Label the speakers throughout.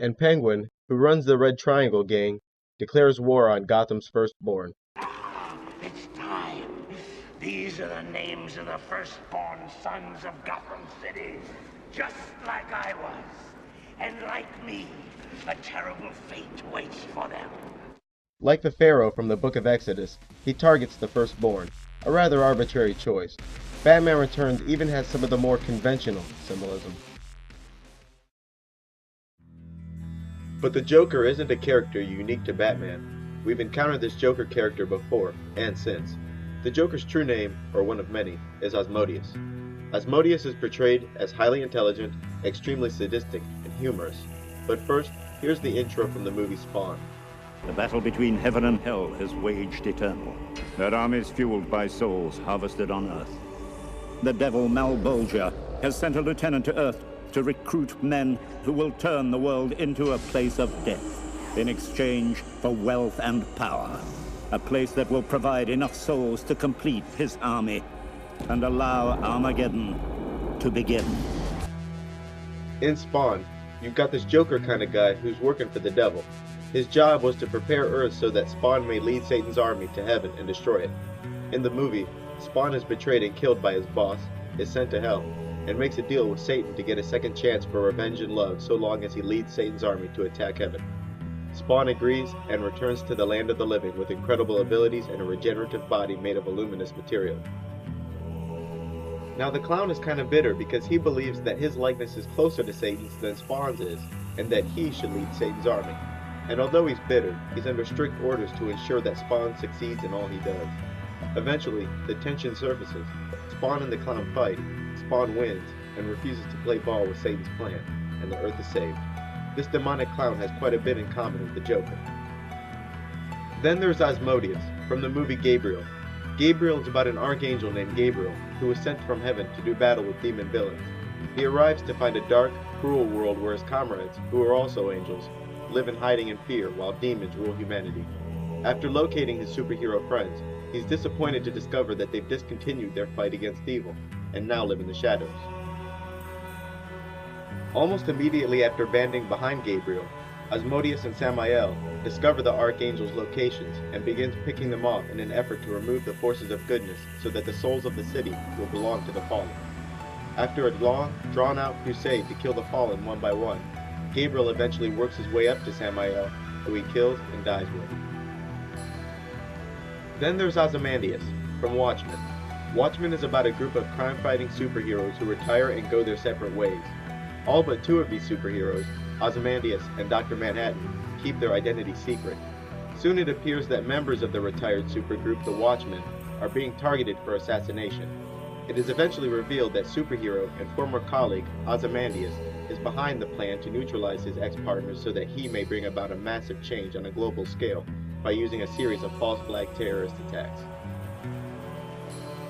Speaker 1: And Penguin, who runs the Red Triangle gang, declares war on Gotham's firstborn.
Speaker 2: It's time. These are the names of the firstborn sons of Gotham City, just like I was. And like me, a terrible fate waits for them.
Speaker 1: Like the Pharaoh from the Book of Exodus, he targets the firstborn, a rather arbitrary choice. Batman Returns even has some of the more conventional symbolism. But the Joker isn't a character unique to Batman. We've encountered this Joker character before, and since. The Joker's true name, or one of many, is Asmodeus. Asmodeus is portrayed as highly intelligent, extremely sadistic, and humorous. But first, here's the intro from the movie Spawn.
Speaker 3: The battle between heaven and hell is waged eternal. Their armies fueled by souls harvested on Earth. The devil Malbolgia has sent a lieutenant to Earth to recruit men who will turn the world into a place of death in exchange for wealth and power. A place that will provide enough souls to complete his army and allow Armageddon to begin.
Speaker 1: In Spawn, you've got this Joker kind of guy who's working for the devil. His job was to prepare Earth so that Spawn may lead Satan's army to heaven and destroy it. In the movie, Spawn is betrayed and killed by his boss, is sent to hell, and makes a deal with Satan to get a second chance for revenge and love so long as he leads Satan's army to attack heaven. Spawn agrees and returns to the land of the living with incredible abilities and a regenerative body made of a luminous material. Now the clown is kind of bitter because he believes that his likeness is closer to Satan's than Spawn's is, and that he should lead Satan's army. And although he's bitter, he's under strict orders to ensure that Spawn succeeds in all he does. Eventually, the tension surfaces. Spawn and the clown fight, Spawn wins, and refuses to play ball with Satan's plan, and the Earth is saved. This demonic clown has quite a bit in common with the Joker. Then there's Asmodeus, from the movie Gabriel. Gabriel is about an archangel named Gabriel, who was sent from heaven to do battle with demon villains. He arrives to find a dark, cruel world where his comrades, who are also angels, live in hiding and fear while demons rule humanity. After locating his superhero friends, he's disappointed to discover that they've discontinued their fight against evil, and now live in the shadows. Almost immediately after banding behind Gabriel, Asmodeus and Samael discover the Archangel's locations and begins picking them off in an effort to remove the forces of goodness so that the souls of the city will belong to the fallen. After a long, drawn-out crusade to kill the fallen one by one, Gabriel eventually works his way up to Samael, who he kills and dies with. Then there's Ozymandias, from Watchmen. Watchmen is about a group of crime-fighting superheroes who retire and go their separate ways. All but two of these superheroes, Ozymandias and Dr. Manhattan, keep their identity secret. Soon it appears that members of the retired supergroup, the Watchmen, are being targeted for assassination. It is eventually revealed that superhero and former colleague Ozymandias is behind the plan to neutralize his ex-partners so that he may bring about a massive change on a global scale by using a series of false flag terrorist attacks.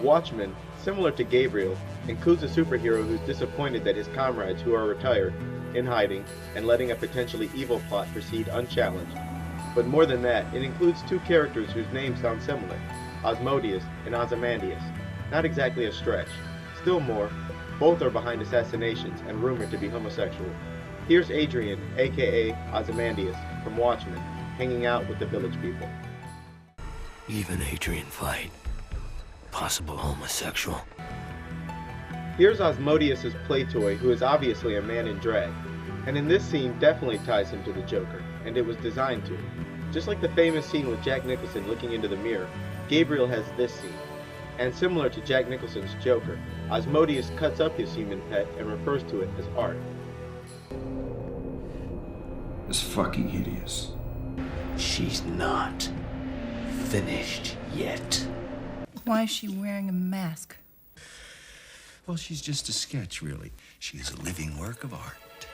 Speaker 1: Watchmen, similar to Gabriel, includes a superhero who's disappointed that his comrades who are retired, in hiding, and letting a potentially evil plot proceed unchallenged. But more than that, it includes two characters whose names sound similar, Asmodeus and Ozymandias. Not exactly a stretch. Still more, both are behind assassinations and rumored to be homosexual. Here's Adrian, aka Ozymandias, from Watchmen, hanging out with the village people.
Speaker 4: Even Adrian fight. Possible homosexual.
Speaker 1: Here's Asmodeus' play toy, who is obviously a man in drag, and in this scene definitely ties him to the Joker, and it was designed to. Just like the famous scene with Jack Nicholson looking into the mirror, Gabriel has this scene. And similar to Jack Nicholson's Joker, Asmodeus cuts up his human pet and refers to it as art.
Speaker 5: It's fucking hideous.
Speaker 4: She's not finished yet.
Speaker 6: Why is she wearing a mask?
Speaker 5: Well, she's just a sketch, really. She's a living work of art.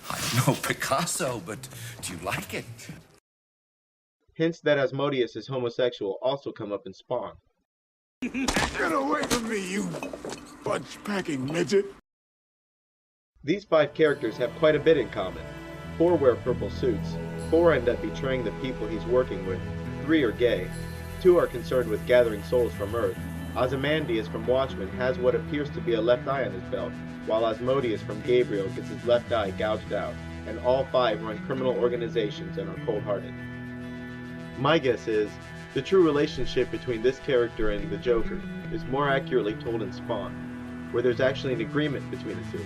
Speaker 5: I don't know Picasso, but do you like it?
Speaker 1: Hints that Asmodeus is homosexual also come up in Spawn.
Speaker 7: Get away from me, you bunch-packing midget!
Speaker 1: These 5 characters have quite a bit in common. 4 wear purple suits, 4 end up betraying the people he's working with, 3 are gay, 2 are concerned with gathering souls from Earth, Ozymandias from Watchmen has what appears to be a left eye on his belt, while Asmodeus from Gabriel gets his left eye gouged out, and all 5 run criminal organizations and are cold-hearted. My guess is, the true relationship between this character and the Joker is more accurately told in Spawn, where there's actually an agreement between the two.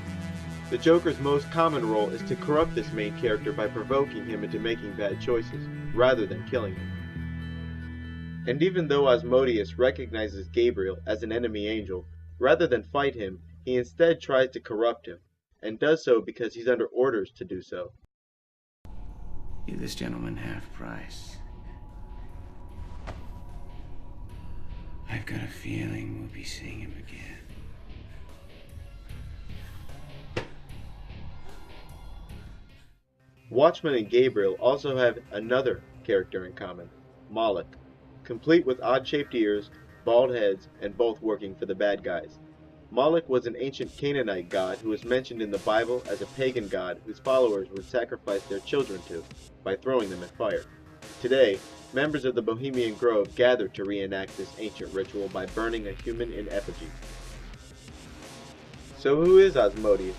Speaker 1: The Joker's most common role is to corrupt this main character by provoking him into making bad choices, rather than killing him. And even though Asmodeus recognizes Gabriel as an enemy angel, rather than fight him, he instead tries to corrupt him, and does so because he's under orders to do so.
Speaker 8: Give this gentleman half price. I've got a feeling we'll be seeing him again.
Speaker 1: Watchmen and Gabriel also have another character in common, Moloch, complete with odd-shaped ears, bald heads, and both working for the bad guys. Moloch was an ancient Canaanite god who is mentioned in the Bible as a pagan god whose followers would sacrifice their children to by throwing them in fire. Today, members of the Bohemian Grove gather to reenact this ancient ritual by burning a human in effigy. So who is Asmodeus?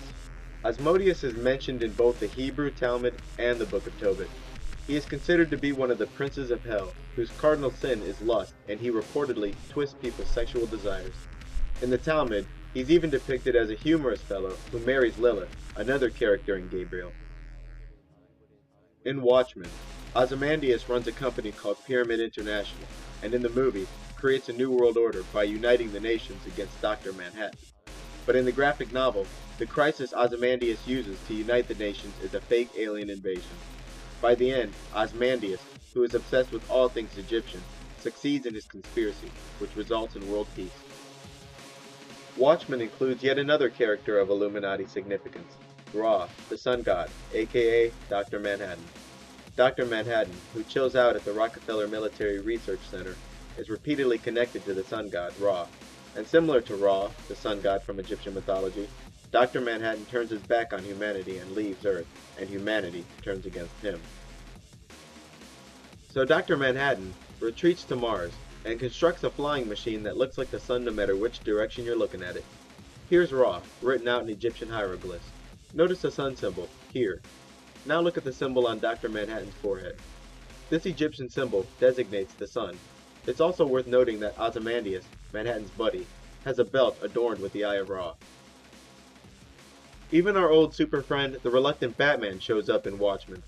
Speaker 1: Asmodeus is mentioned in both the Hebrew Talmud and the Book of Tobit. He is considered to be one of the princes of hell, whose cardinal sin is lust, and he reportedly twists people's sexual desires. In the Talmud, he's even depicted as a humorous fellow who marries Lilith, another character in Gabriel. In Watchmen, Ozymandias runs a company called Pyramid International, and in the movie, creates a new world order by uniting the nations against Dr. Manhattan. But in the graphic novel, the crisis Ozymandias uses to unite the nations is a fake alien invasion. By the end, Ozymandias, who is obsessed with all things Egyptian, succeeds in his conspiracy, which results in world peace. Watchmen includes yet another character of Illuminati significance, Ra, the sun god, aka Dr. Manhattan. Dr. Manhattan, who chills out at the Rockefeller Military Research Center, is repeatedly connected to the sun god, Ra. And similar to Ra, the sun god from Egyptian mythology, Dr. Manhattan turns his back on humanity and leaves Earth, and humanity turns against him. So Dr. Manhattan retreats to Mars and constructs a flying machine that looks like the sun no matter which direction you're looking at it. Here's Ra, written out in Egyptian hieroglyphs. Notice the sun symbol, here. Now look at the symbol on Dr. Manhattan's forehead. This Egyptian symbol designates the sun. It's also worth noting that Ozymandias, Manhattan's buddy, has a belt adorned with the Eye of Ra. Even our old super friend, the reluctant Batman, shows up in Watchmen.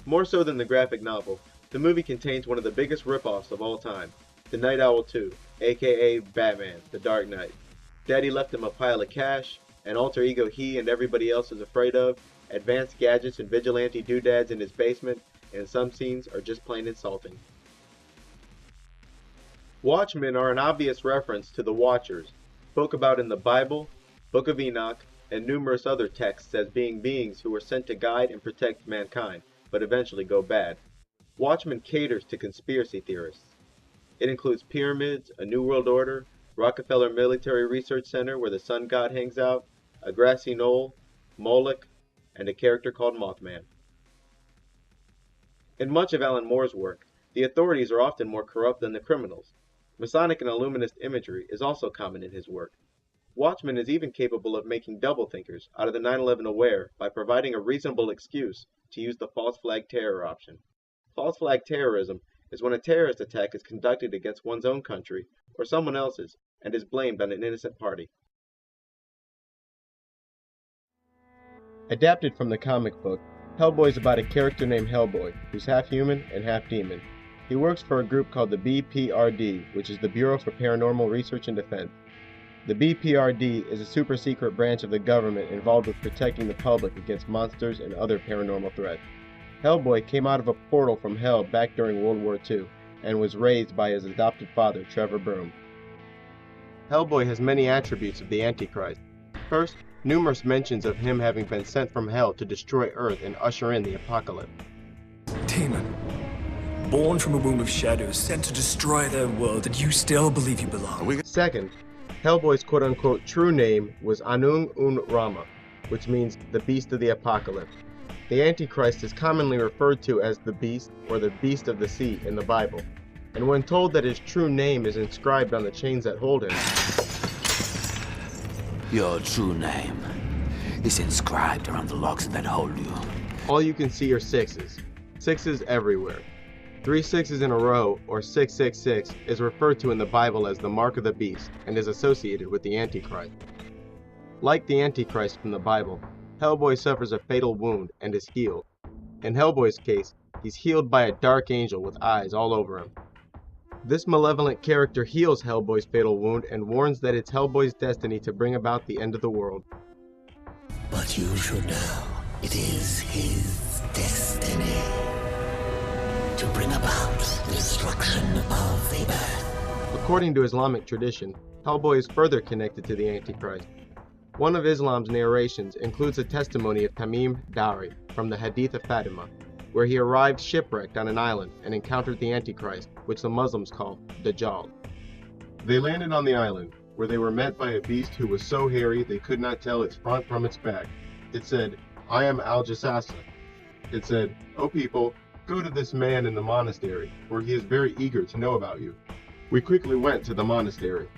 Speaker 1: More so than the graphic novel, the movie contains one of the biggest ripoffs of all time, the Night Owl 2, aka Batman, the Dark Knight. Daddy left him a pile of cash, an alter ego he and everybody else is afraid of, advanced gadgets and vigilante doodads in his basement, and some scenes are just plain insulting. Watchmen are an obvious reference to the Watchers, spoke about in the Bible, Book of Enoch, and numerous other texts as being beings who were sent to guide and protect mankind, but eventually go bad. Watchmen caters to conspiracy theorists. It includes pyramids, a new world order, Rockefeller Military Research Center where the sun god hangs out, a grassy knoll, Moloch, and a character called Mothman. In much of Alan Moore's work, the authorities are often more corrupt than the criminals. Masonic and Illuminist imagery is also common in his work. Watchmen is even capable of making double-thinkers out of the 9/11 aware by providing a reasonable excuse to use the false flag terror option. False flag terrorism is when a terrorist attack is conducted against one's own country or someone else's and is blamed on an innocent party. Adapted from the comic book, Hellboy is about a character named Hellboy, who's half human and half demon. He works for a group called the BPRD, which is the Bureau for Paranormal Research and Defense. The BPRD is a super secret branch of the government involved with protecting the public against monsters and other paranormal threats. Hellboy came out of a portal from hell back during World War II and was raised by his adopted father, Trevor Broom. Hellboy has many attributes of the Antichrist. First, numerous mentions of him having been sent from hell to destroy Earth and usher in the apocalypse.
Speaker 9: Demon, born from a womb of shadows, sent to destroy their world, and you still believe you belong.
Speaker 1: Second, Hellboy's quote-unquote true name was Anung Un Rama, which means the Beast of the Apocalypse. The Antichrist is commonly referred to as the Beast or the Beast of the Sea in the Bible. and when told that his true name is inscribed on the chains that hold him,
Speaker 4: Your true name is inscribed around the locks that hold you.
Speaker 1: all you can see are sixes. Sixes everywhere. 3 sixes in a row, or 666, is referred to in the Bible as the mark of the beast and is associated with the Antichrist. Like the Antichrist from the Bible, Hellboy suffers a fatal wound and is healed. In Hellboy's case, he's healed by a dark angel with eyes all over him. This malevolent character heals Hellboy's fatal wound and warns that it's Hellboy's destiny to bring about the end of the world.
Speaker 4: But you should know, it is his destiny to bring about the destruction of the earth.
Speaker 1: According to Islamic tradition, Hellboy is further connected to the Antichrist. One of Islam's narrations includes a testimony of Tamim Dari from the Hadith of Fatima, where he arrived shipwrecked on an island and encountered the Antichrist, which the Muslims call Dajjal. They landed on the island, where they were met by a beast who was so hairy they could not tell its front from its back. It said, "I am Al-Jassasa." It said, "O people, go to this man in the monastery, for he is very eager to know about you." We quickly went to the monastery.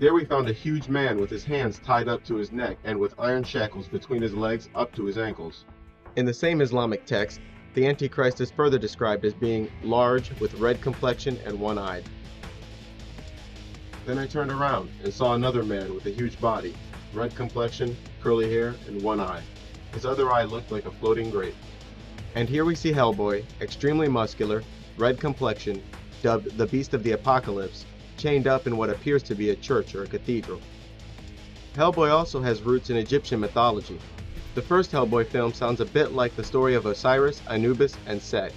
Speaker 1: There we found a huge man with his hands tied up to his neck and with iron shackles between his legs up to his ankles. In the same Islamic text, the Antichrist is further described as being large, with red complexion and one-eyed. Then I turned around and saw another man with a huge body, red complexion, curly hair, and one eye. His other eye looked like a floating grape. And here we see Hellboy, extremely muscular, red complexion, dubbed the Beast of the Apocalypse, chained up in what appears to be a church or a cathedral. Hellboy also has roots in Egyptian mythology. The first Hellboy film sounds a bit like the story of Osiris, Anubis, and Set.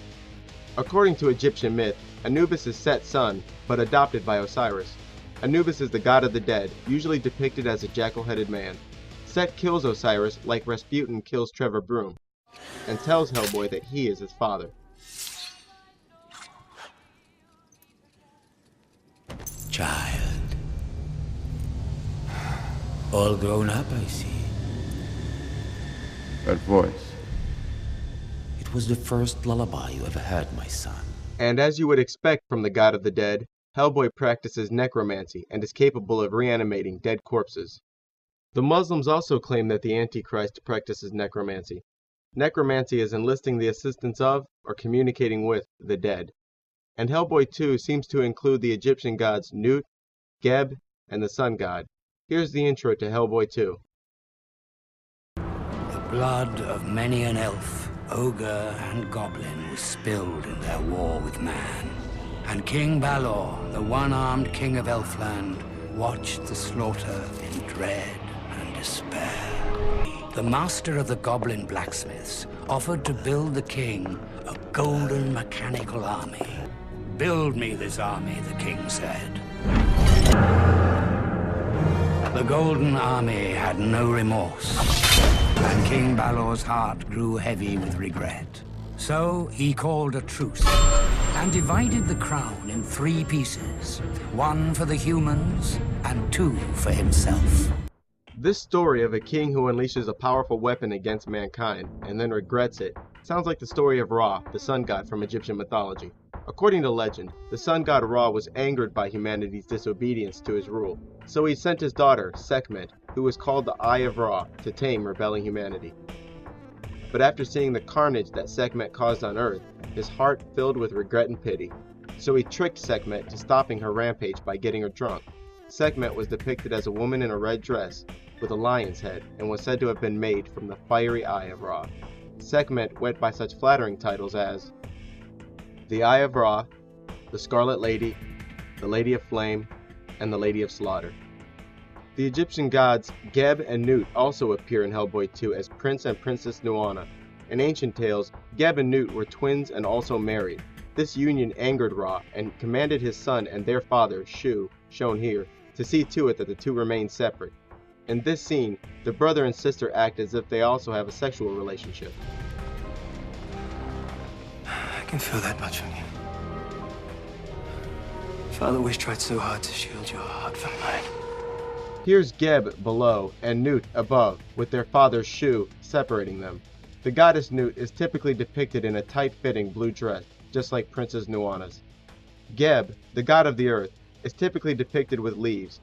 Speaker 1: According to Egyptian myth, Anubis is Set's son, but adopted by Osiris. Anubis is the god of the dead, usually depicted as a jackal-headed man. Set kills Osiris like Rasputin kills Trevor Broom, and tells Hellboy that he is his father.
Speaker 4: Child. All grown up, I see.
Speaker 7: That voice.
Speaker 4: It was the first lullaby you ever heard, my son.
Speaker 1: And as you would expect from the god of the dead, Hellboy practices necromancy and is capable of reanimating dead corpses. The Muslims also claim that the Antichrist practices necromancy. Necromancy is enlisting the assistance of, or communicating with, the dead. And Hellboy 2 seems to include the Egyptian gods Nut, Geb, and the sun god. Here's the intro to Hellboy 2.
Speaker 4: The blood of many an elf, ogre, and goblin was spilled in their war with man. And King Balor, the one-armed king of Elfland, watched the slaughter in dread and despair. The master of the goblin blacksmiths offered to build the king a golden mechanical army. "Build me this army," the king said. The golden army had no remorse, and King Balor's heart grew heavy with regret. So he called a truce and divided the crown in 3 pieces, 1 for the humans and 2 for himself.
Speaker 1: This story of a king who unleashes a powerful weapon against mankind and then regrets it sounds like the story of Ra, the sun god from Egyptian mythology. According to legend, the sun god Ra was angered by humanity's disobedience to his rule, so he sent his daughter, Sekhmet, who was called the Eye of Ra, to tame rebelling humanity. But after seeing the carnage that Sekhmet caused on Earth, his heart filled with regret and pity. So he tricked Sekhmet to stopping her rampage by getting her drunk. Sekhmet was depicted as a woman in a red dress with a lion's head and was said to have been made from the fiery eye of Ra. Sekhmet went by such flattering titles as the Eye of Ra, the Scarlet Lady, the Lady of Flame, and the Lady of Slaughter. The Egyptian gods Geb and Nut also appear in Hellboy 2 as Prince and Princess Nuana. In ancient tales, Geb and Nut were twins and also married. This union angered Ra and commanded his son and their father, Shu, shown here, to see to it that the two remain separate. In this scene, the brother and sister act as if they also have a sexual relationship.
Speaker 9: I can feel that much on you. Father always tried so hard to shield your heart from mine.
Speaker 1: Here's Geb below and Nut above, with their father Shu separating them. The goddess Nut is typically depicted in a tight-fitting blue dress, just like Princess Nuana's. Geb, the god of the earth, is typically depicted with leaves,